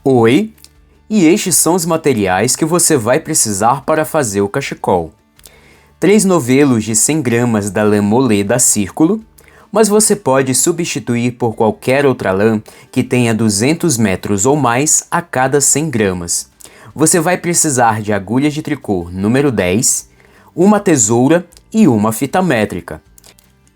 Oi, e estes são os materiais que você vai precisar para fazer o cachecol. 3 novelos de 100 gramas da lã Mollet da Círculo, mas você pode substituir por qualquer outra lã que tenha 200 metros ou mais a cada 100 gramas. Você vai precisar de agulha de tricô número 10, uma tesoura e uma fita métrica.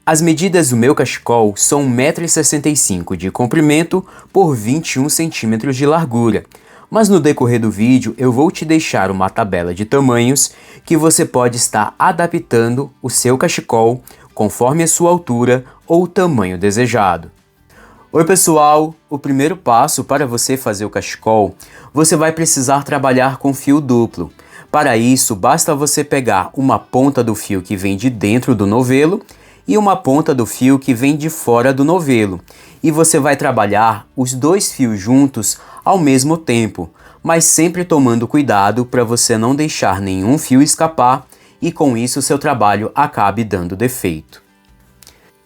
As medidas do meu cachecol são 1,65 m de comprimento por 21 cm de largura, mas no decorrer do vídeo eu vou te deixar uma tabela de tamanhos que você pode estar adaptando o seu cachecol conforme a sua altura ou o tamanho desejado. Oi pessoal, o primeiro passo para você fazer o cachecol, você vai precisar trabalhar com fio duplo. Para isso, basta você pegar uma ponta do fio que vem de dentro do novelo e uma ponta do fio que vem de fora do novelo. E você vai trabalhar os dois fios juntos ao mesmo tempo, mas sempre tomando cuidado para você não deixar nenhum fio escapar e com isso seu trabalho acabe dando defeito.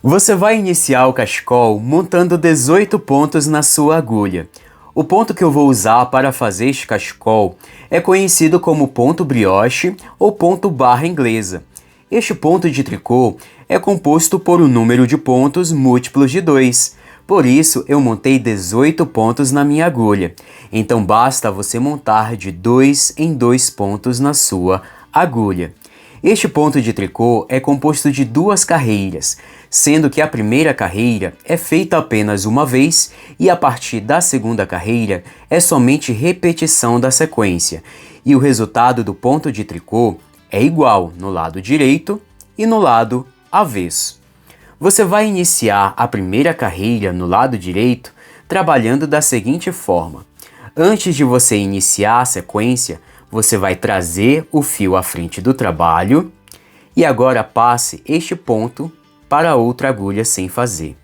Você vai iniciar o cachecol montando 18 pontos na sua agulha. O ponto que eu vou usar para fazer este cachecol é conhecido como ponto brioche ou ponto barra inglesa. Este ponto de tricô é composto por um número de pontos múltiplos de 2. Por isso, eu montei 18 pontos na minha agulha. Então, basta você montar de 2 em 2 pontos na sua agulha. Este ponto de tricô é composto de 2 carreiras, sendo que a primeira carreira é feita apenas uma vez e a partir da segunda carreira é somente repetição da sequência. E o resultado do ponto de tricô é igual no lado direito e no lado avesso. Você vai iniciar a primeira carreira no lado direito trabalhando da seguinte forma. Antes de você iniciar a sequência, você vai trazer o fio à frente do trabalho e agora passe este ponto para outra agulha sem fazer.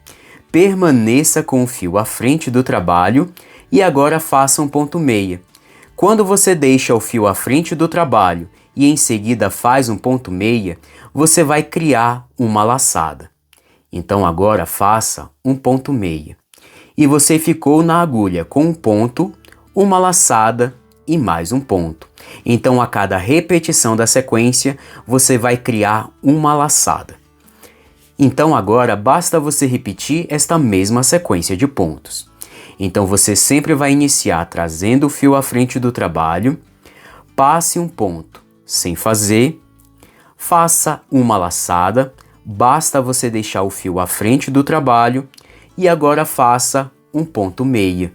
Permaneça com o fio à frente do trabalho e agora faça um ponto meia. Quando você deixa o fio à frente do trabalho e em seguida faz um ponto meia, você vai criar uma laçada. Então agora faça um ponto meia. E você ficou na agulha com um ponto, uma laçada e mais um ponto. Então a cada repetição da sequência, você vai criar uma laçada. Então agora basta você repetir esta mesma sequência de pontos. Então você sempre vai iniciar trazendo o fio à frente do trabalho, passe um ponto sem fazer, faça uma laçada, basta você deixar o fio à frente do trabalho e agora faça um ponto meia.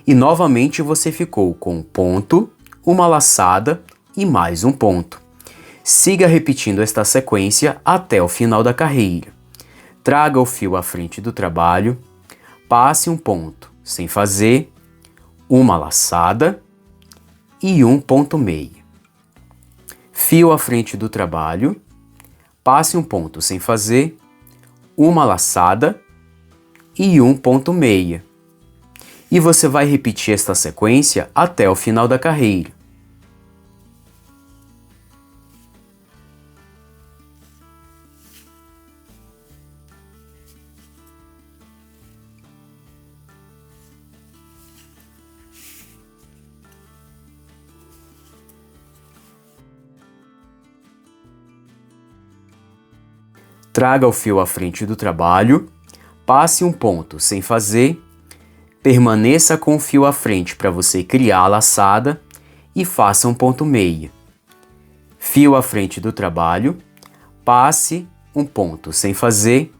E novamente você ficou com um ponto, uma laçada e mais um ponto. Siga repetindo esta sequência até o final da carreira. Traga o fio à frente do trabalho, passe um ponto sem fazer, uma laçada e um ponto meia. Fio à frente do trabalho, passe um ponto sem fazer, uma laçada e um ponto meia. E você vai repetir esta sequência até o final da carreira. Traga o fio à frente do trabalho, passe um ponto sem fazer, permaneça com o fio à frente para você criar a laçada e faça um ponto meia. Fio à frente do trabalho, passe um ponto sem fazer,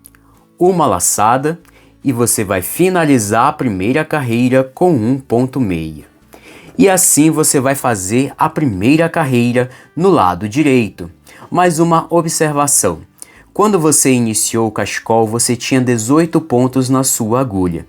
uma laçada e você vai finalizar a primeira carreira com um ponto meia. E assim você vai fazer a primeira carreira no lado direito. Mais uma observação. Quando você iniciou o cachecol, você tinha 18 pontos na sua agulha.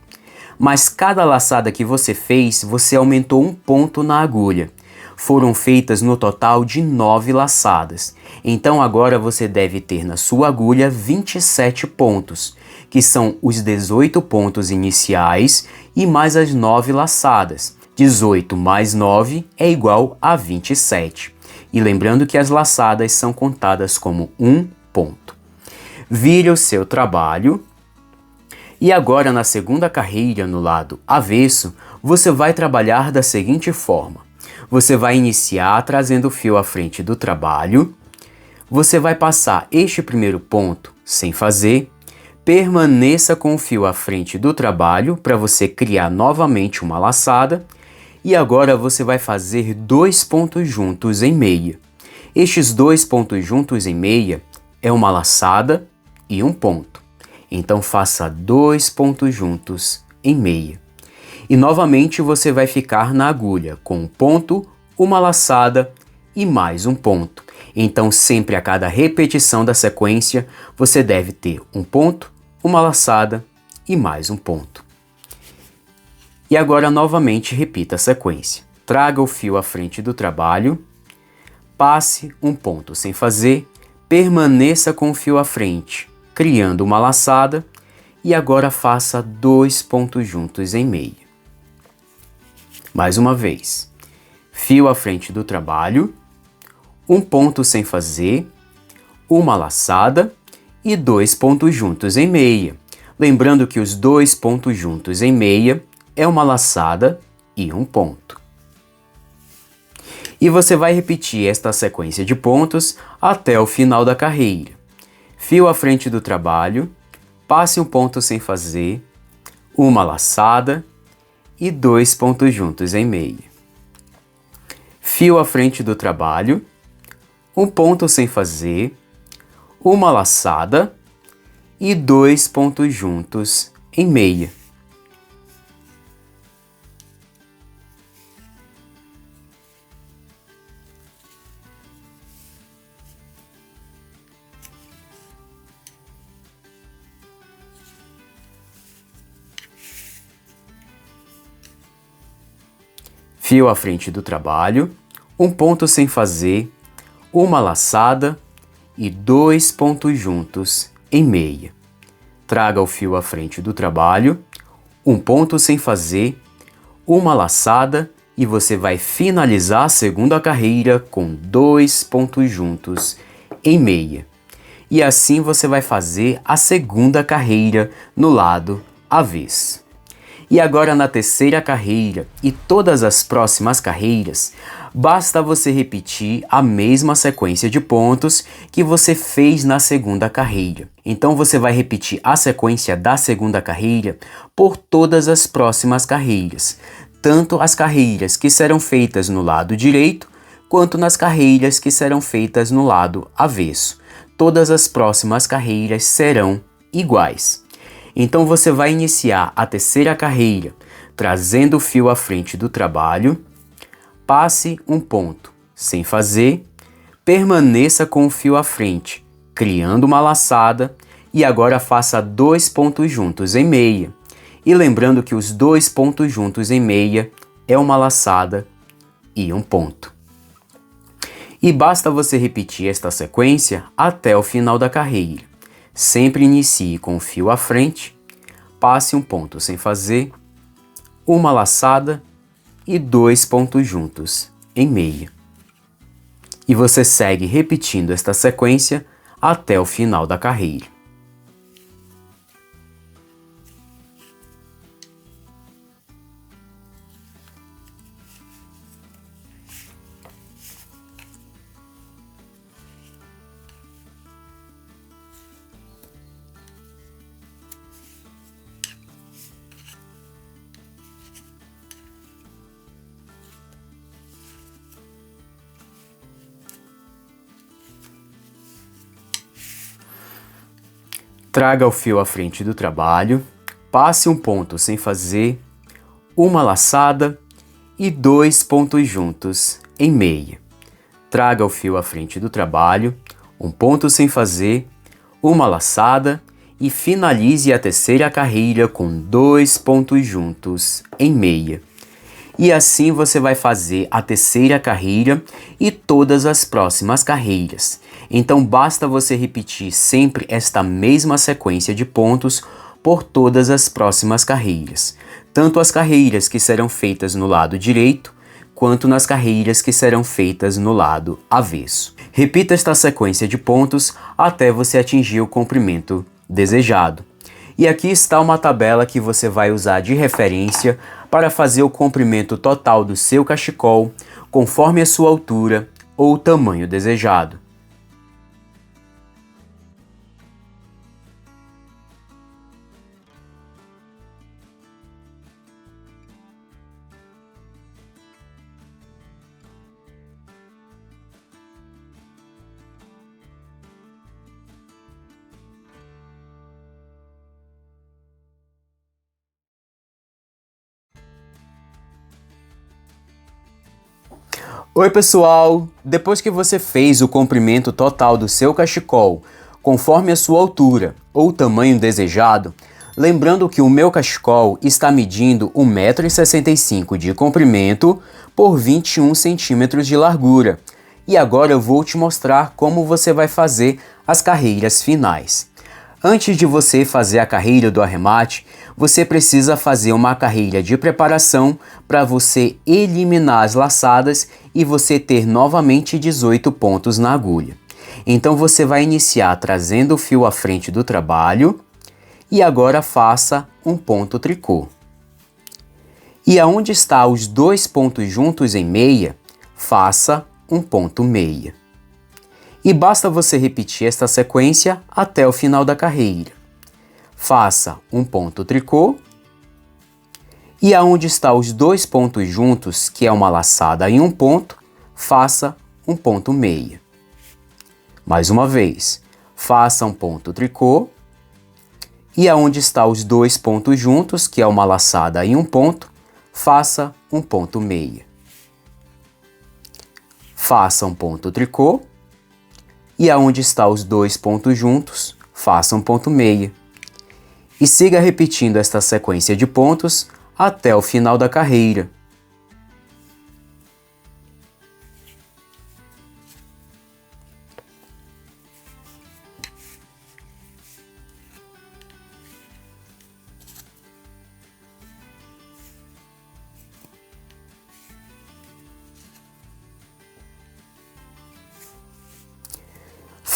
Mas cada laçada que você fez, você aumentou um ponto na agulha. Foram feitas no total de 9 laçadas. Então agora você deve ter na sua agulha 27 pontos, que são os 18 pontos iniciais e mais as 9 laçadas. 18 mais 9 é igual a 27. E lembrando que as laçadas são contadas como um ponto. Vire o seu trabalho. E agora na segunda carreira, no lado avesso, Você vai trabalhar da seguinte forma. Você vai iniciar trazendo o fio à frente do trabalho. Você vai passar este primeiro ponto sem fazer. Permaneça com o fio à frente do trabalho para você criar novamente uma laçada. E agora você vai fazer 2 pontos juntos em meia. Estes 2 pontos juntos em meia é uma laçada e um ponto. Então faça 2 pontos juntos em meia. E novamente você vai ficar na agulha com um ponto, uma laçada e mais um ponto. Então sempre a cada repetição da sequência você deve ter um ponto, uma laçada e mais um ponto. E agora novamente repita a sequência. Traga o fio à frente do trabalho, passe um ponto sem fazer, permaneça com o fio à frente, criando uma laçada e agora faça 2 pontos juntos em meia. Mais uma vez. Fio à frente do trabalho, um ponto sem fazer, uma laçada e 2 pontos juntos em meia. Lembrando que os 2 pontos juntos em meia é uma laçada e um ponto. E você vai repetir esta sequência de pontos até o final da carreira. Fio à frente do trabalho, passe um ponto sem fazer, uma laçada e 2 pontos juntos em meia. Fio à frente do trabalho, um ponto sem fazer, uma laçada e 2 pontos juntos em meia. Fio à frente do trabalho, um ponto sem fazer, uma laçada e 2 pontos juntos em meia. Traga o fio à frente do trabalho, um ponto sem fazer, uma laçada e você vai finalizar a segunda carreira com 2 pontos juntos em meia. E assim você vai fazer a segunda carreira no lado avesso. E agora na terceira carreira e todas as próximas carreiras, basta você repetir a mesma sequência de pontos que você fez na segunda carreira. Então você vai repetir a sequência da segunda carreira por todas as próximas carreiras, tanto as carreiras que serão feitas no lado direito, quanto nas carreiras que serão feitas no lado avesso. Todas as próximas carreiras serão iguais. Então você vai iniciar a terceira carreira trazendo o fio à frente do trabalho, passe um ponto sem fazer, permaneça com o fio à frente, criando uma laçada e agora faça 2 pontos juntos em meia. E lembrando que os 2 pontos juntos em meia é uma laçada e um ponto. E basta você repetir esta sequência até o final da carreira. Sempre inicie com o fio à frente, passe um ponto sem fazer, uma laçada e 2 pontos juntos em meia. E você segue repetindo esta sequência até o final da carreira. Traga o fio à frente do trabalho, passe um ponto sem fazer, uma laçada e 2 pontos juntos em meia. Traga o fio à frente do trabalho, um ponto sem fazer, uma laçada e finalize a terceira carreira com 2 pontos juntos em meia. E assim você vai fazer a terceira carreira e todas as próximas carreiras. Então basta você repetir sempre esta mesma sequência de pontos por todas as próximas carreiras. Tanto as carreiras que serão feitas no lado direito, quanto nas carreiras que serão feitas no lado avesso. Repita esta sequência de pontos até você atingir o comprimento desejado. E aqui está uma tabela que você vai usar de referência para fazer o comprimento total do seu cachecol, conforme a sua altura ou o tamanho desejado. Oi pessoal, depois que você fez o comprimento total do seu cachecol, conforme a sua altura ou o tamanho desejado, lembrando que o meu cachecol está medindo 1,65 m de comprimento por 21 centímetros de largura. E agora eu vou te mostrar como você vai fazer as carreiras finais. Antes de você fazer a carreira do arremate, você precisa fazer uma carreira de preparação para você eliminar as laçadas e você ter novamente 18 pontos na agulha. Então você vai iniciar trazendo o fio à frente do trabalho e agora faça um ponto tricô. E aonde está os dois pontos juntos em meia, faça um ponto meia. E basta você repetir esta sequência até o final da carreira. Faça um ponto tricô e aonde está os dois pontos juntos, que é uma laçada em um ponto, faça um ponto meia. Mais uma vez, faça um ponto tricô e aonde está os dois pontos juntos, que é uma laçada em um ponto, faça um ponto meia. Faça um ponto tricô e aonde está os dois pontos juntos, faça um ponto meia. E siga repetindo esta sequência de pontos até o final da carreira.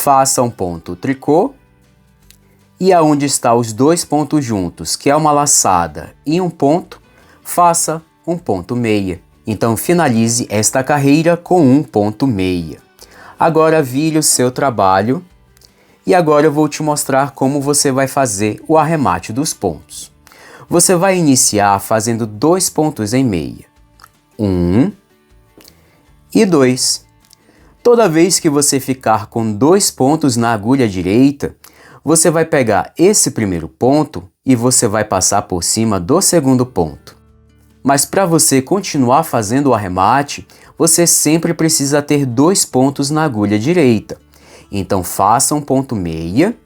Faça um ponto tricô e aonde está os dois pontos juntos, que é uma laçada e um ponto, faça um ponto meia. Então finalize esta carreira com um ponto meia. Agora vire o seu trabalho e agora eu vou te mostrar como você vai fazer o arremate dos pontos. Você vai iniciar fazendo dois pontos em meia. 1 e 2. Toda vez que você ficar com dois pontos na agulha direita, você vai pegar esse primeiro ponto e você vai passar por cima do segundo ponto. Mas para você continuar fazendo o arremate, você sempre precisa ter dois pontos na agulha direita. Então faça um ponto meia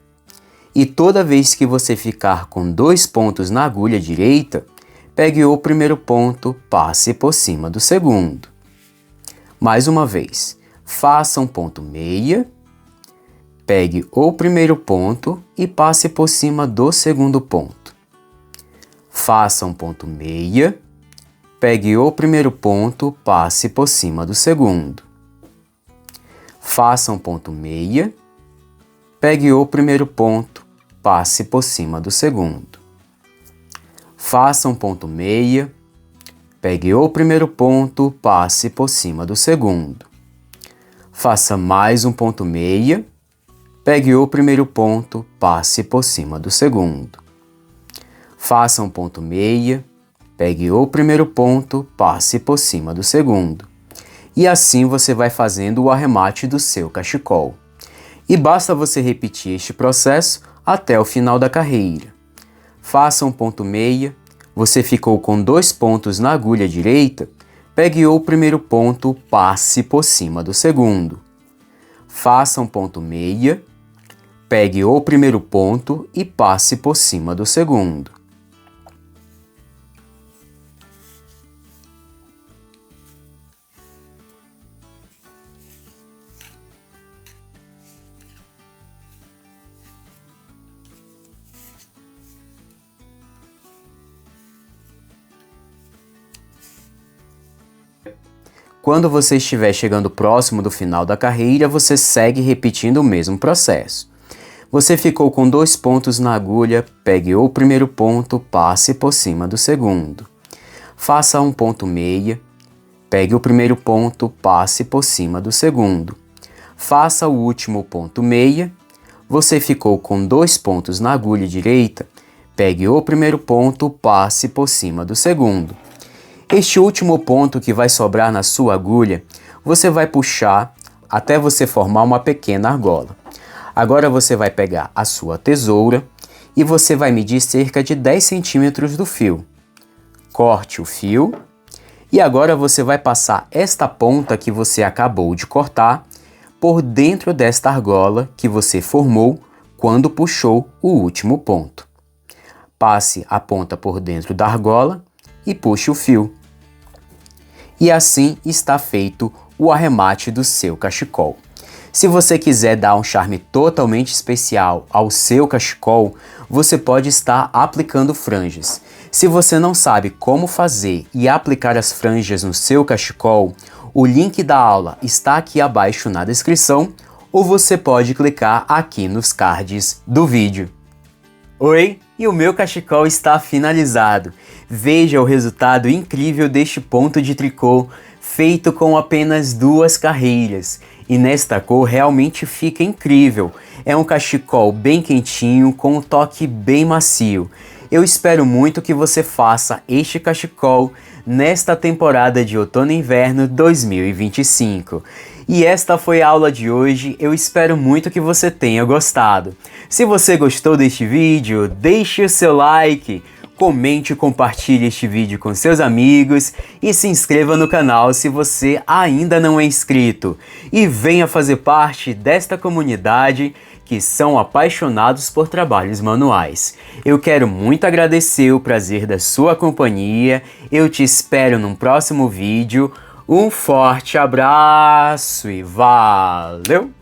e toda vez que você ficar com dois pontos na agulha direita, pegue o primeiro ponto, passe por cima do segundo. Mais uma vez. Faça um ponto meia, pegue o primeiro ponto e passe por cima do segundo ponto. Faça um ponto meia, pegue o primeiro ponto, passe por cima do segundo. Faça um ponto meia, pegue o primeiro ponto, passe por cima do segundo. Faça um ponto meia, pegue o primeiro ponto, passe por cima do segundo. Faça mais um ponto meia, pegue o primeiro ponto, passe por cima do segundo. Faça um ponto meia, pegue o primeiro ponto, passe por cima do segundo. E assim você vai fazendo o arremate do seu cachecol. E basta você repetir este processo até o final da carreira. Faça um ponto meia, você ficou com dois pontos na agulha direita, pegue o primeiro ponto, passe por cima do segundo. Faça um ponto meia, pegue o primeiro ponto e passe por cima do segundo. Quando você estiver chegando próximo do final da carreira, você segue repetindo o mesmo processo. Você ficou com 2 pontos na agulha, pegue o primeiro ponto, passe por cima do segundo. Faça um ponto meia, pegue o primeiro ponto, passe por cima do segundo. Faça o último ponto meia. Você ficou com 2 pontos na agulha direita, pegue o primeiro ponto, passe por cima do segundo. Este último ponto que vai sobrar na sua agulha, você vai puxar até você formar uma pequena argola. Agora você vai pegar a sua tesoura e você vai medir cerca de 10 centímetros do fio. Corte o fio e agora você vai passar esta ponta que você acabou de cortar por dentro desta argola que você formou quando puxou o último ponto. Passe a ponta por dentro da argola e puxe o fio. E assim está feito o arremate do seu cachecol. Se você quiser dar um charme totalmente especial ao seu cachecol, você pode estar aplicando franjas. Se você não sabe como fazer e aplicar as franjas no seu cachecol, o link da aula está aqui abaixo na descrição ou você pode clicar aqui nos cards do vídeo. Oi, e o meu cachecol está finalizado. Veja o resultado incrível deste ponto de tricô feito com apenas 2 carreiras. E nesta cor realmente fica incrível. É um cachecol bem quentinho com um toque bem macio. Eu espero muito que você faça este cachecol nesta temporada de outono e inverno 2025. E esta foi a aula de hoje, eu espero muito que você tenha gostado. Se você gostou deste vídeo, deixe o seu like, comente e compartilhe este vídeo com seus amigos e se inscreva no canal se você ainda não é inscrito. E venha fazer parte desta comunidade que são apaixonados por trabalhos manuais. Eu quero muito agradecer o prazer da sua companhia, eu te espero num próximo vídeo. Um forte abraço e valeu!